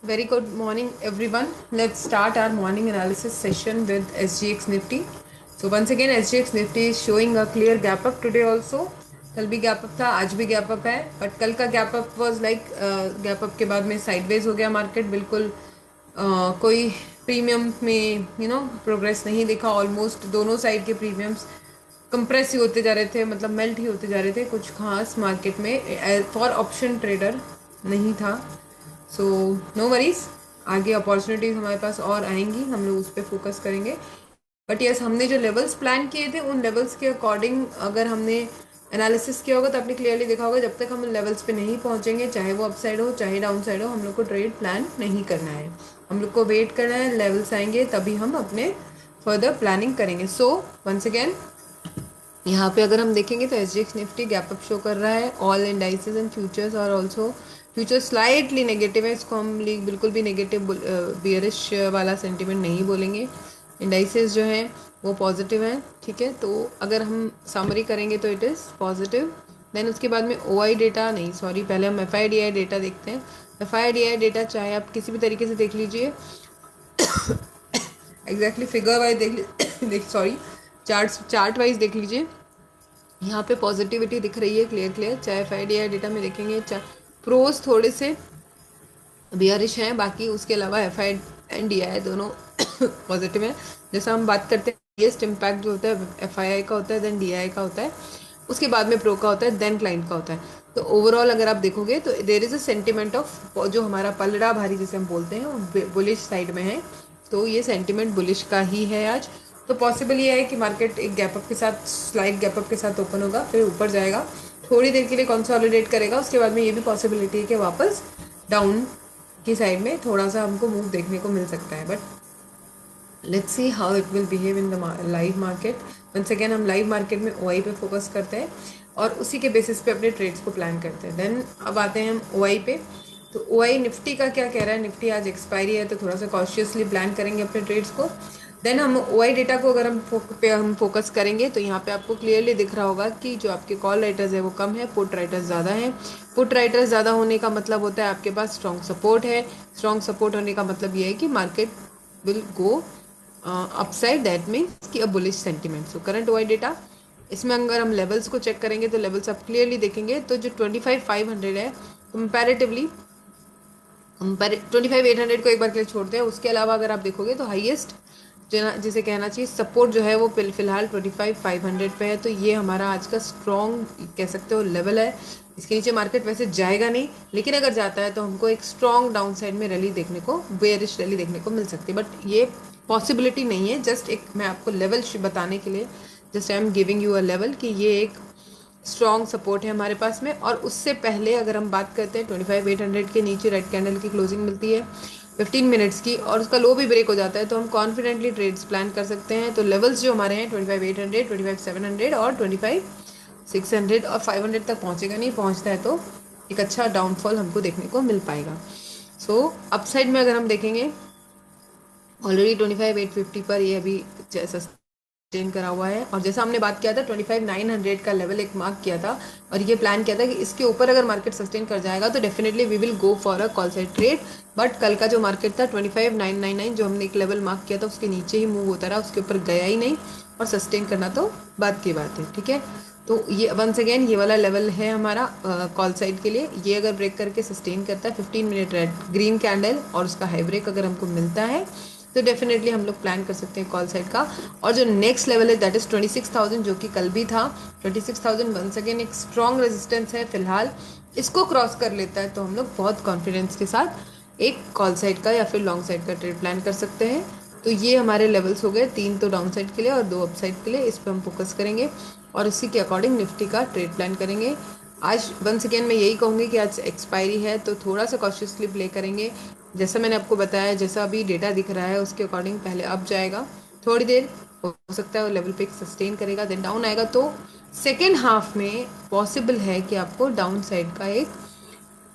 Very good morning, everyone. Let's start our morning analysis session with SGX Nifty. So once again, SGX Nifty is showing a clear gap up today also. कल भी gap up था, आज भी gap up है, but कल का gap up was like gap up के बाद में साइडवेज हो गया मार्केट बिल्कुल। कोई प्रीमियम में प्रोग्रेस नहीं दिखा। ऑलमोस्ट दोनों साइड के प्रीमियम्स कंप्रेस ही होते जा रहे थे, मतलब मेल्ट ही होते जा रहे थे। कुछ खास मार्केट में फॉर ऑप्शन ट्रेडर नहीं था। सो नो वरीज, आगे अपॉर्चुनिटीज हमारे पास और आएंगी, हम लोग उस पर फोकस करेंगे। बट यस, हमने जो लेवल्स प्लान किए थे उन लेवल्स के अकॉर्डिंग अगर हमने एनालिसिस किया होगा तो आपने क्लियरली देखा होगा, जब तक हम लेवल्स पे नहीं पहुंचेंगे, चाहे वो अपसाइड हो चाहे डाउन साइड हो, हम लोग को ट्रेड प्लान नहीं करना है। हम लोग को वेट करना है, लेवल्स आएंगे तभी हम अपने फर्दर प्लानिंग करेंगे। सो वंस अगेन, यहाँ पे अगर हम देखेंगे तो SGX Nifty gap up show कर रहा है। ऑल इंडाइसेस एंड फ्यूचर्स और ऑल्सो फ्यूचर स्लाइटली नेगेटिव है। इसको हम बिल्कुल भी नेगेटिव बियरिश वाला सेंटीमेंट नहीं बोलेंगे। इंडाइसेस जो हैं वो पॉजिटिव हैं, ठीक है। तो अगर हम समरी करेंगे तो इट इज़ पॉजिटिव। देन उसके बाद में ओ आई डेटा नहीं, सॉरी, पहले हम F I D I data देखते हैं। F I D I data चाहे आप किसी भी तरीके से देख लीजिए, एग्जैक्टली फिगर वाइज देख सॉरी, चार्ट वाइज देख लीजिए, यहाँ पे पॉजिटिविटी दिख रही है क्लियर क्लियर। चाहे F I D I data में देखेंगे, चाहे प्रोज थोड़े से बियरिश हैं, बाकी उसके अलावा F I and D I दोनों पॉजिटिव हैं। जैसा हम बात करते हैं, हाईएस्ट इम्पैक्ट जो होता है एफ आई आई का होता है, देन डी आई का होता है, उसके बाद में प्रो का होता है, देन क्लाइंट का होता है। तो ओवरऑल अगर आप देखोगे तो there is a sentiment of, जो हमारा पलड़ा भारी जिसे हम बोलते हैं, वो बुलिश साइड में है। तो ये सेंटिमेंट बुलिश का ही है आज। तो पॉसिबल ये है कि मार्केट एक गैप अप के साथ, स्लाइड गैप अप के साथ ओपन होगा, फिर ऊपर जाएगा, थोड़ी देर के लिए कंसोलिडेट करेगा, उसके बाद में ये भी पॉसिबिलिटी है कि वापस डाउन की साइड में थोड़ा सा हमको मूव देखने को मिल सकता है। But let's see how it will behave in the live market. Once again, हम लाइव मार्केट में ओआई पे फोकस करते हैं और उसी के बेसिस पे अपने ट्रेड्स को प्लान करते हैं। देन अब आते हैं हम ओआई पे। तो ओआई निफ्टी का क्या कह रहा है, निफ्टी आज एक्सपायरी है तो थोड़ा सा कॉशियसली प्लान करेंगे अपने ट्रेड्स को। देन हम ओआई डेटा को अगर हम फोकस करेंगे तो यहाँ पे आपको क्लियरली दिख रहा होगा कि जो आपके कॉल राइटर्स है वो कम है, पुट राइटर्स ज़्यादा हैं। पुट राइटर्स ज़्यादा होने का मतलब होता है आपके पास स्ट्रॉन्ग सपोर्ट है। स्ट्रॉन्ग सपोर्ट होने का मतलब ये है कि market will go upside, that means कि a bullish sentiment. So current OI data, इसमें अगर हम लेवल्स को चेक करेंगे तो लेवल्स आप क्लियरली देखेंगे तो जो 25,500 है, कंपैरेटिवली 25,800 को एक बार के लिए छोड़ते हैं, उसके अलावा अगर आप देखोगे तो हाईएस्ट जिसे कहना चाहिए सपोर्ट जो है वो फिलहाल 25,500 पे है। तो ये हमारा आज का स्ट्रॉन्ग कह सकते हो लेवल है। इसके नीचे मार्केट वैसे जाएगा नहीं, लेकिन अगर जाता है तो हमको एक स्ट्रॉन्ग डाउन साइड में रैली देखने को, बेयरिश रैली देखने को मिल सकती है। बट ये पॉसिबिलिटी नहीं है, जस्ट एक मैं आपको लेवल बताने के लिए, just I am giving you a level कि ये एक स्ट्रॉन्ग सपोर्ट है हमारे पास में। और उससे पहले अगर हम बात करते हैं 25,800 के नीचे रेड कैंडल की क्लोजिंग मिलती है 15 मिनट्स की, और उसका लो भी ब्रेक हो जाता है तो हम कॉन्फिडेंटली ट्रेड्स प्लान कर सकते हैं। तो लेवल्स जो हमारे हैं 25,800, 25,700 और 25,600, और 500 तक पहुंचेगा नहीं, पहुंचता है तो एक अच्छा डाउनफॉल हमको देखने को मिल पाएगा। सो अपसाइड में अगर हम देखेंगे, ऑलरेडी 25,850 पर ये अभी सस्टेन करा हुआ है, और जैसा हमने बात किया था 25,900 का लेवल एक मार्क किया था, और ये प्लान किया था कि इसके ऊपर अगर मार्केट सस्टेन कर जाएगा तो definitely we will go for a call side trade. But कल का जो मार्केट था 25,999 जो हमने एक लेवल मार्क किया था उसके नीचे ही मूव होता रहा, उसके ऊपर गया ही नहीं, और सस्टेन करना तो बात की बात है, ठीक है। तो ये वंस अगेन ये वाला लेवल है हमारा कॉल साइड के लिए। ये अगर ब्रेक करके सस्टेन करता है 15 मिनट रेड ग्रीन कैंडल और उसका हाई ब्रेक अगर हमको मिलता है तो डेफिनेटली हम लोग प्लान कर सकते हैं कॉल साइड का। और जो नेक्स्ट लेवल है दैट इज 26,000, जो कि कल भी था 26,000, वंस अगेन एक स्ट्रॉन्ग रेजिस्टेंस है फिलहाल। इसको क्रॉस कर लेता है तो हम लोग बहुत कॉन्फिडेंस के साथ एक कॉल साइड का या फिर लॉन्ग साइड का ट्रेड प्लान कर सकते हैं। तो ये हमारे लेवल्स हो गए, 3 तो डाउन साइड के लिए और 2 अप साइड के लिए, इस पर हम फोकस करेंगे और इसी के अकॉर्डिंग निफ्टी का ट्रेड प्लान करेंगे। आज वंस अगेन मैं यही कहूँगी कि आज एक्सपायरी है तो थोड़ा सा कॉशियसली प्ले करेंगे। जैसा मैंने आपको बताया, जैसा अभी डेटा दिख रहा है उसके अकॉर्डिंग पहले अप जाएगा, थोड़ी देर हो सकता है वो लेवल पे सस्टेन करेगा, देन डाउन आएगा। तो सेकेंड हाफ में पॉसिबल है कि आपको डाउन साइड का एक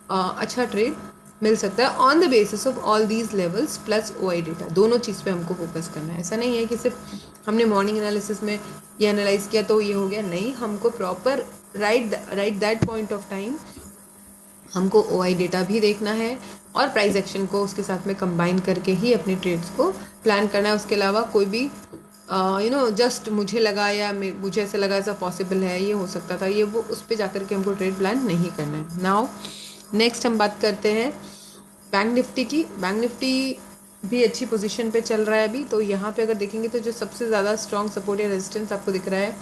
अच्छा ट्रेड मिल सकता है on the basis of all these levels plus OI data. दोनों चीज़ पे हमको फोकस करना है। ऐसा नहीं है कि सिर्फ हमने मॉर्निंग एनालिसिस में ये एनालाइज किया तो ये हो गया, नहीं, हमको proper right that point of time हमको ओआई डेटा भी देखना है, और प्राइस एक्शन को उसके साथ में कंबाइन करके ही अपने ट्रेड्स को प्लान करना है। उसके अलावा कोई भी जस्ट मुझे लगा या मुझे ऐसा लगा ऐसा पॉसिबल है, ये हो सकता था, ये वो, उस पर जाकर के हमको ट्रेड प्लान नहीं करना है। नाउ नेक्स्ट हम बात करते हैं बैंक निफ्टी की। बैंक निफ्टी भी अच्छी पोजीशन पे चल रहा है अभी। तो यहाँ पे अगर देखेंगे तो जो सबसे ज़्यादा स्ट्रॉन्ग सपोर्ट या रेजिस्टेंस आपको दिख रहा है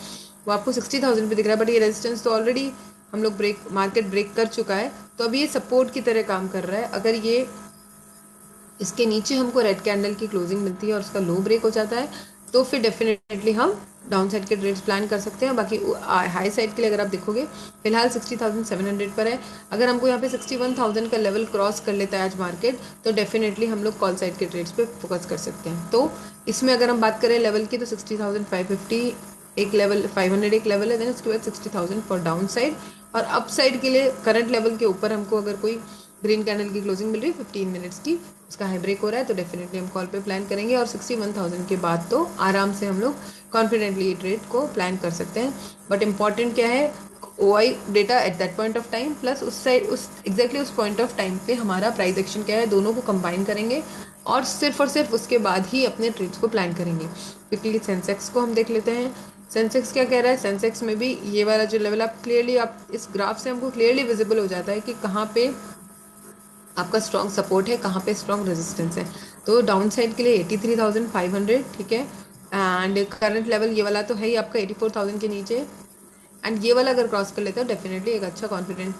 वो आपको 60,000 पे दिख रहा है, बट ये रेजिस्टेंस तो ऑलरेडी हम लोग मार्केट ब्रेक कर चुका है, तो अभी ये सपोर्ट की तरह काम कर रहा है। अगर ये इसके नीचे हमको रेड कैंडल की क्लोजिंग मिलती है और उसका लो ब्रेक हो जाता है, तो फिर डेफिनेटली हम डाउन साइड के ट्रेड्स प्लान कर सकते हैं। बाकी हाई साइड के लिए अगर आप देखोगे फिलहाल 60,700 पर है। अगर हमको यहाँ पे 61,000 का लेवल क्रॉस कर लेता है आज मार्केट, तो डेफिनेटली हम लोग कॉल साइड के ट्रेड्स पे फोकस कर सकते हैं। तो इसमें अगर हम बात करें लेवल की, तो 60,550 एक लेवल, 500 एक लेवल है, देन उसके बाद 60,000 फॉर डाउन साइड। और अप साइड के लिए करंट लेवल के ऊपर हमको अगर कोई ग्रीन कैंडल की क्लोजिंग मिल रही है 15 मिनट्स की, उसका हाई ब्रेक हो रहा है, तो डेफिनेटली हम कॉल पे प्लान करेंगे। और 61,000 के बाद तो आराम से हम लोग कॉन्फिडेंटली ये ट्रेड को प्लान कर सकते हैं। बट इम्पॉर्टेंट क्या है, OI data at that point of time plus उस साइड उस एग्जैक्टली उस पॉइंट ऑफ टाइम पे हमारा प्राइस एक्शन क्या है, दोनों को कंबाइन करेंगे और सिर्फ उसके बाद ही अपने ट्रेड्स को प्लान करेंगे। क्योंकि सेंसेक्स को हम देख लेते हैं। सेंसेक्स क्या कह रहा है, सेंसेक्स में भी ये वाला जो लेवल आप क्लियरली, आप इस ग्राफ से हमको क्लियरली विजिबल हो जाता है कि कहाँ पे आपका स्ट्रॉन्ग सपोर्ट है, कहाँ पे स्ट्रॉन्ग रेजिस्टेंस है। तो डाउन साइड के लिए 83,500, ठीक है, एंड करंट लेवल ये वाला तो है ही आपका 84,000 के नीचे, एंड ये वाला अगर क्रॉस कर लेते हो डेफिनेटली एक अच्छा कॉन्फिडेंट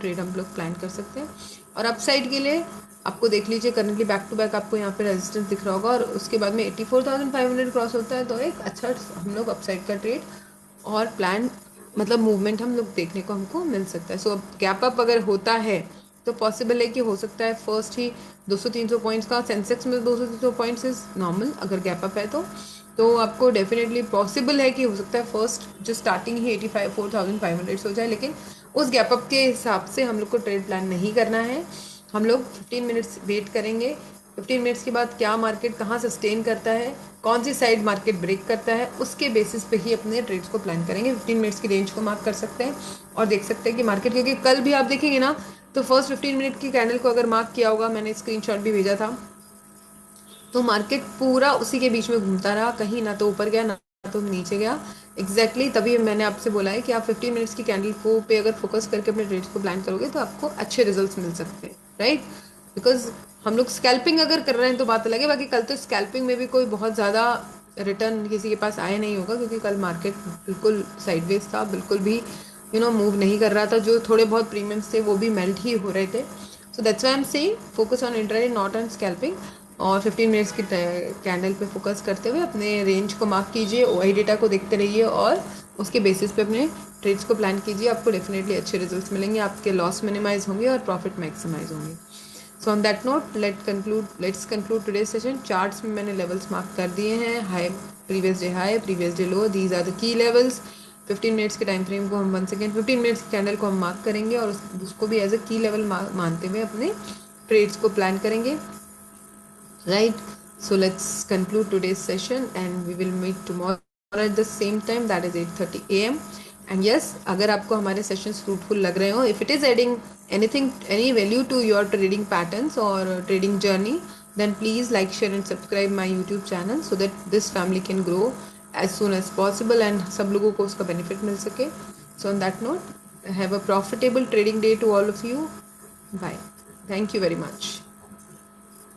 ट्रेड हम लोग प्लान कर सकते हैं। और अप साइड के लिए आपको देख लीजिए, करंटली बैक टू बैक आपको यहाँ पे रेजिस्टेंस दिख रहा होगा और उसके बाद में 84,500 क्रॉस होता है, तो एक अच्छा हम लोग अप साइड का ट्रेड और प्लान मतलब मूवमेंट हम लोग देखने को हमको मिल सकता है। सो अब गैप अप अगर होता है तो पॉसिबल है कि हो सकता है फर्स्ट ही 200-300 पॉइंट्स का, सेंसेक्स में 200-300 पॉइंट्स इज नॉर्मल अगर गैप अप है तो आपको डेफिनेटली पॉसिबल है कि हो सकता है फर्स्ट जो स्टार्टिंग ही 84,500 हो जाए। लेकिन उस गैप अप के हिसाब से हम लोग को ट्रेड प्लान नहीं करना है। हम लोग 15 मिनट्स वेट करेंगे। 15 मिनट्स के बाद क्या मार्केट कहाँ सस्टेन करता है, कौन सी साइड मार्केट ब्रेक करता है, उसके बेसिस पे ही अपने ट्रेड्स को प्लान करेंगे। 15 मिनट्स की रेंज को मार्क कर सकते हैं और देख सकते हैं कि मार्केट, क्योंकि कल भी आप देखेंगे ना, तो फर्स्ट 15 मिनट की कैंडल को अगर मार्क किया होगा, मैंने स्क्रीनशॉट भी भेजा था, तो मार्केट पूरा उसी के बीच में घूमता रहा, कहीं ना तो ऊपर गया ना तो नीचे गया। एग्जैक्टली तभी मैंने आपसे बोला है कि आप 15 मिनट्स की कैंडल को पे अगर फोकस करके अपने ट्रेड्स को प्लान करोगे तो आपको अच्छे रिजल्ट्स मिल सकते हैं, राइट। बिकॉज हम लोग स्कैल्पिंग अगर कर रहे हैं तो बात अलग है। बाकी कल तो स्कैल्पिंग में भी कोई बहुत ज़्यादा रिटर्न किसी के पास आया नहीं होगा, क्योंकि कल मार्केट बिल्कुल साइडवेज था, बिल्कुल भी मूव नहीं कर रहा था। जो थोड़े बहुत प्रीमियम्स थे वो भी मेल्ट ही हो रहे थे। So that's why I am saying focus on intraday not on scalping. और 15 मिनट्स की कैंडल पे फोकस करते हुए अपने रेंज को मार्क कीजिए, OI डेटा को देखते रहिए और उसके बेसिस पे अपने ट्रेड्स को प्लान कीजिए। आपको डेफिनेटली अच्छे रिजल्ट्स मिलेंगे, आपके लॉस मिनिमाइज होंगे और प्रॉफिट मैक्सिमाइज होंगे। So on that note let's conclude today's session. Charts में मैंने लेवल्स मार्क कर दिए हैं, high previous day low, these are the key levels. 15 minutes के टाइम फ्रेम को हम 1 सेकेंड 15 मिनट्स की कैंडल को हम मार्क करेंगे और उसको भी एज अ की लेवल मानते हुए अपने ट्रेड्स को प्लान करेंगे, right? So let's conclude today's session and we will meet tomorrow at the same time, that is 8:30 AM. And yes, अगर आपको हमारे सेशंस फ्रूटफुल लग रहे हो, if it is adding anything, any value to your trading patterns or trading journey, then please like, share and subscribe my YouTube channel so that this family can grow as soon as possible and सब लोगों को उसका benefit मिल सके. So on that note, have a profitable trading day to all of you. Bye. Thank you very much.